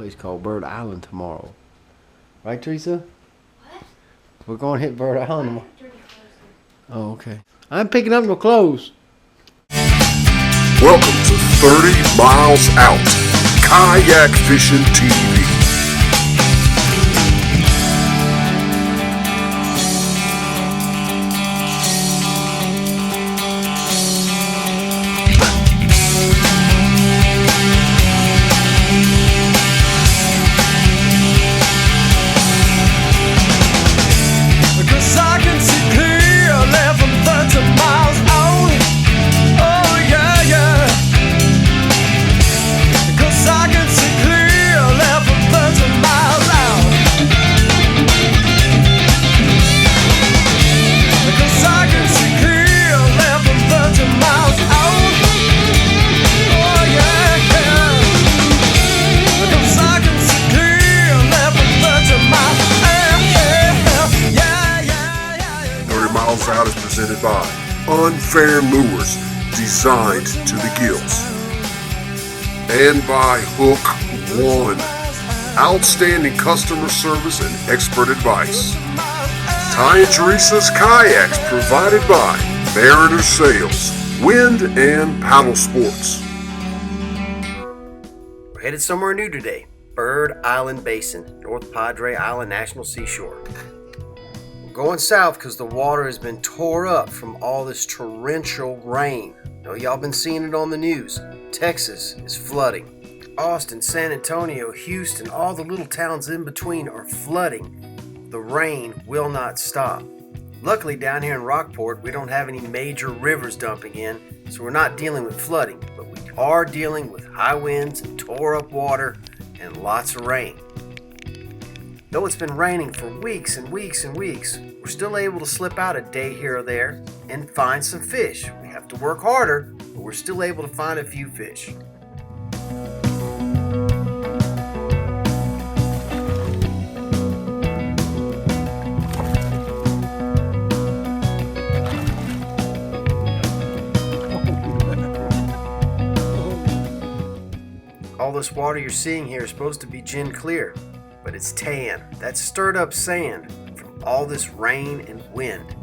Place called Bird Island tomorrow. Right, Theresa? What? We're going to hit Bird Island tomorrow. Oh, okay. I'm picking up no clothes. Welcome to 30 Miles Out, Kayak Fishing TV. Out is presented by Unfair Lures, designed to the gills, and by Hook One, outstanding customer service and expert advice. Ty and Theresa's kayaks provided by Mariner Sails, Wind and Paddle Sports. We're headed somewhere new today. Bird Island Basin, North Padre Island National Seashore. Going south because the water has been tore up from all this torrential rain. I know y'all been seeing it on the news. Texas is flooding. Austin, San Antonio, Houston, all the little towns in between are flooding. The rain will not stop. Luckily down here in Rockport we don't have any major rivers dumping in, so we're not dealing with flooding, but we are dealing with high winds and tore up water and lots of rain. Though it's been raining for weeks and weeks and weeks, we're still able to slip out a day here or there and find some fish. We have to work harder, but we're still able to find a few fish. All this water you're seeing here is supposed to be gin clear, but it's tan. That's stirred up sand from all this rain and wind.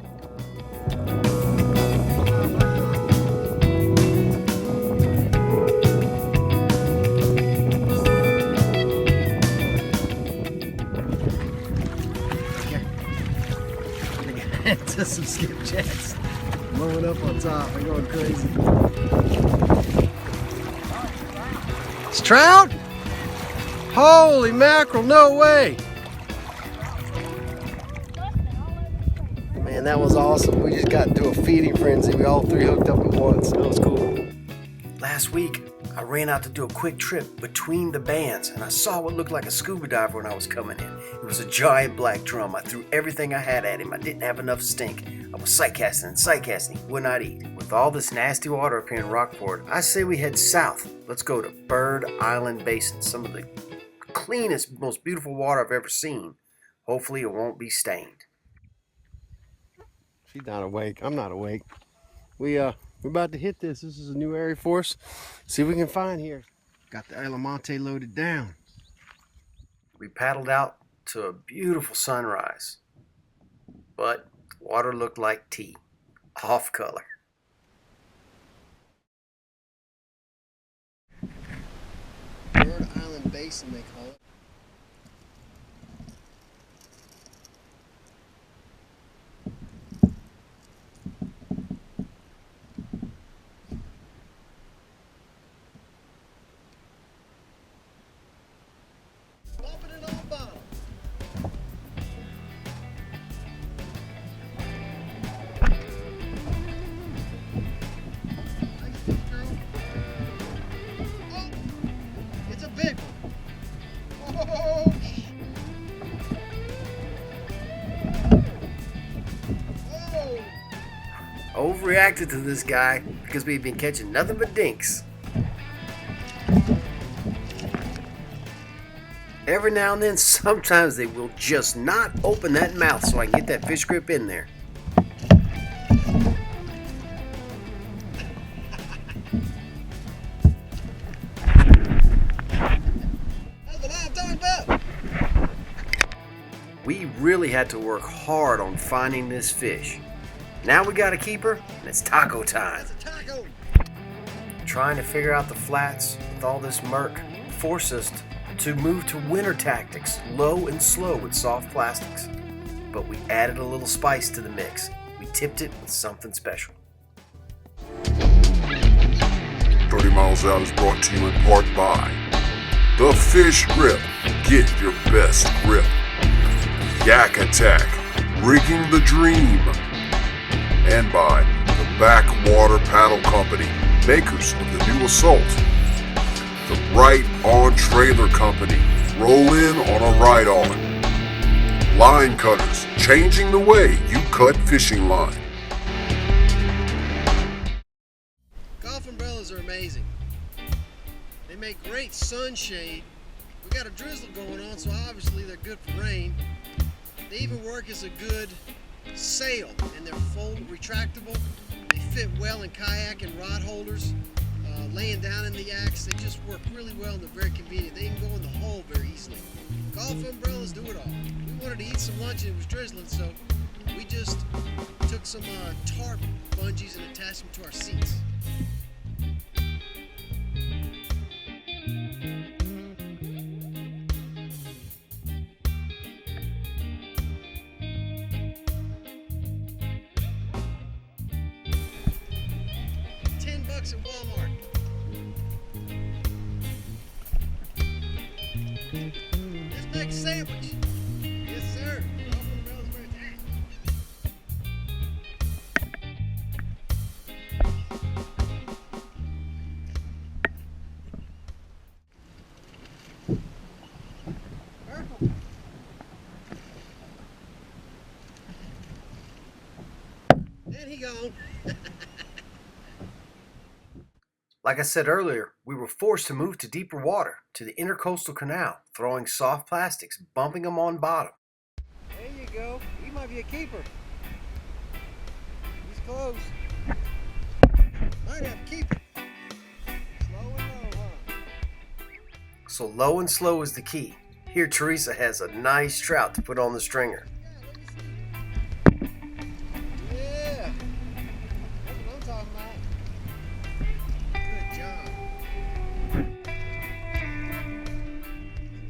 To some skipjacks. Blowing up on top. They're going crazy. It's trout? Holy mackerel, no way! Man, that was awesome. We just got into a feeding frenzy. We all three hooked up at once. That was cool. Last week, I ran out to do a quick trip between the bands, and I saw what looked like a scuba diver when I was coming in. It was a giant black drum. I threw everything I had at him. I didn't have enough stink. I was sight casting and sight casting. He would not eat. With all this nasty water up here in Rockport, I say we head south. Let's go to Bird Island Basin. Some of the cleanest, most beautiful water I've ever seen. Hopefully it won't be stained. She's not awake. I'm not awake. We're about to hit this. This is a new area for us. See what we can find here. Got the Alamonte loaded down. We paddled out to a beautiful sunrise, but water looked like tea, off color. Bird Island Basin, they call it. Overreacted to this guy because we've been catching nothing but dinks. Every now and then, sometimes they will just not open that mouth so I can get that fish grip in there. That's what I'm We really had to work hard on finding this fish. Now we got a keeper, and it's taco time. Trying to figure out the flats with all this murk forced us to move to winter tactics, low and slow with soft plastics. But we added a little spice to the mix. We tipped it with something special. 30 Miles Out is brought to you in part by The Fish Grip. Get your best grip. Yak Attack, rigging the dream. And by the Backwater Paddle Company, makers of the new Assault. The Right On Trailer Company, roll in on a ride-on. Line Cutters, changing the way you cut fishing line. Golf umbrellas are amazing. They make great sunshade. We got a drizzle going on, so obviously they're good for rain. They even work as a good sail, and they're fold retractable. They fit well in kayak and rod holders, laying down in the yaks. They just work really well, and they're very convenient. They can go in the hole very easily. Golf umbrellas do it all. We wanted to eat some lunch and it was drizzling, so we just took some tarp bungees and attached them to our seats. $10 at Walmart. Let's make a sandwich. Yes, sir. Golf umbrellas where it's at. Purple. And he gone. Like I said earlier, we were forced to move to deeper water, to the Intercoastal Canal, throwing soft plastics, bumping them on bottom. There you go. He might be a keeper. He's close. Might have a keeper. Slow and low, huh? So low and slow is the key. Here Theresa has a nice trout to put on the stringer. Yeah. That's what I'm talking about. Good job.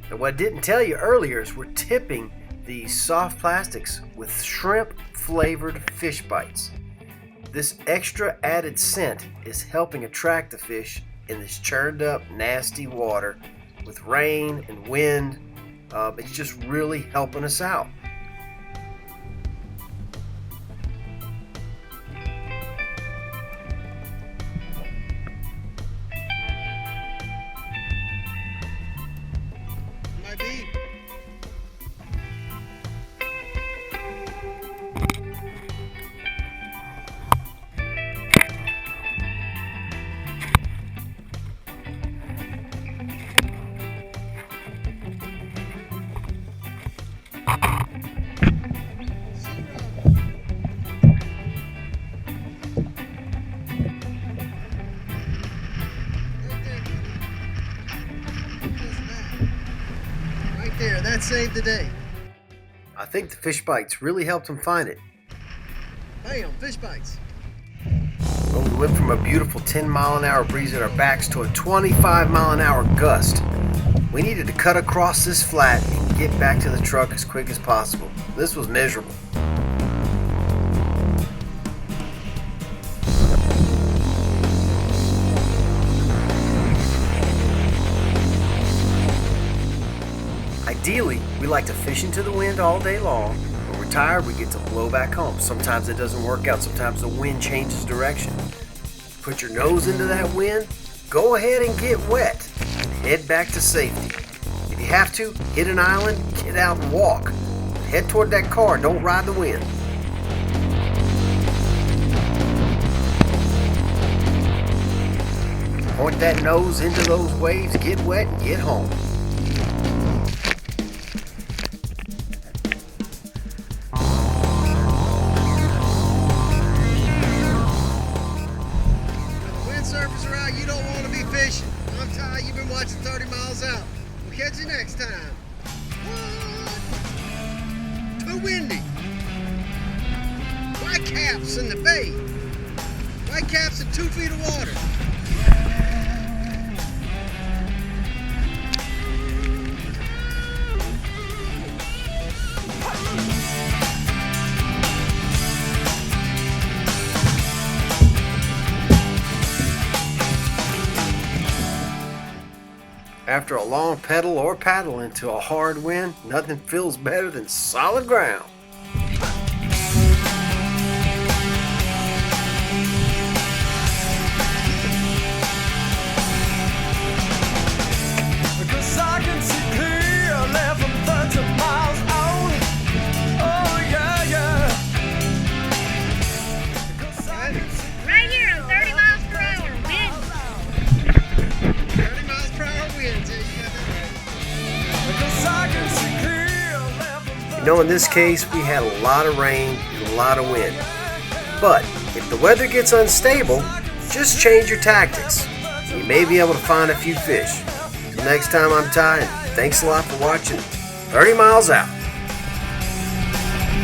And what I didn't tell you earlier is we're tipping these soft plastics with shrimp flavored fish bites. This extra added scent is helping attract the fish in this churned up nasty water with rain and wind. It's just really helping us out. Might be. Right there, that saved the day. I think the fish bites really helped him find it. Bam, fish bites. Well, we went from a beautiful 10-mile-an-hour breeze at our backs to a 25-mile-an-hour gust. We needed to cut across this flat and get back to the truck as quick as possible. This was miserable. Ideally, we like to fish into the wind all day long. When we're tired, we get to blow back home. Sometimes it doesn't work out. Sometimes the wind changes direction. Put your nose into that wind, go ahead and get wet, and head back to safety. If you have to, hit an island, get out and walk. Head toward that car, don't ride the wind. Point that nose into those waves, get wet, and get home. Surfers are out, you don't want to be fishing. I'm Ty, you've been watching 30 Miles Out. We'll catch you next time. What? real windy. White caps in the bay. White caps in 2 feet of water. After a long pedal or paddle into a hard wind, nothing feels better than solid ground. Because I can see clear 11, 13 miles on. Oh yeah, yeah. Because I can see Right here on 30 miles per hour wind. 30 miles per hour winds. Yeah, you got that right. because I can see clear 11, You know, in this case, we had a lot of rain and a lot of wind. But if the weather gets unstable, just change your tactics. You may be able to find a few fish. Till next time, I'm Ty, and thanks a lot for watching 30 Miles Out.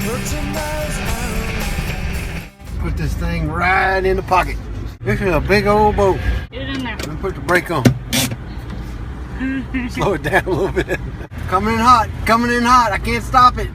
13 miles out. Put this thing right in the pocket. This is a big old boat. Get it in there. Let me put the brake on. Slow it down a little bit. Coming in hot. I can't stop it.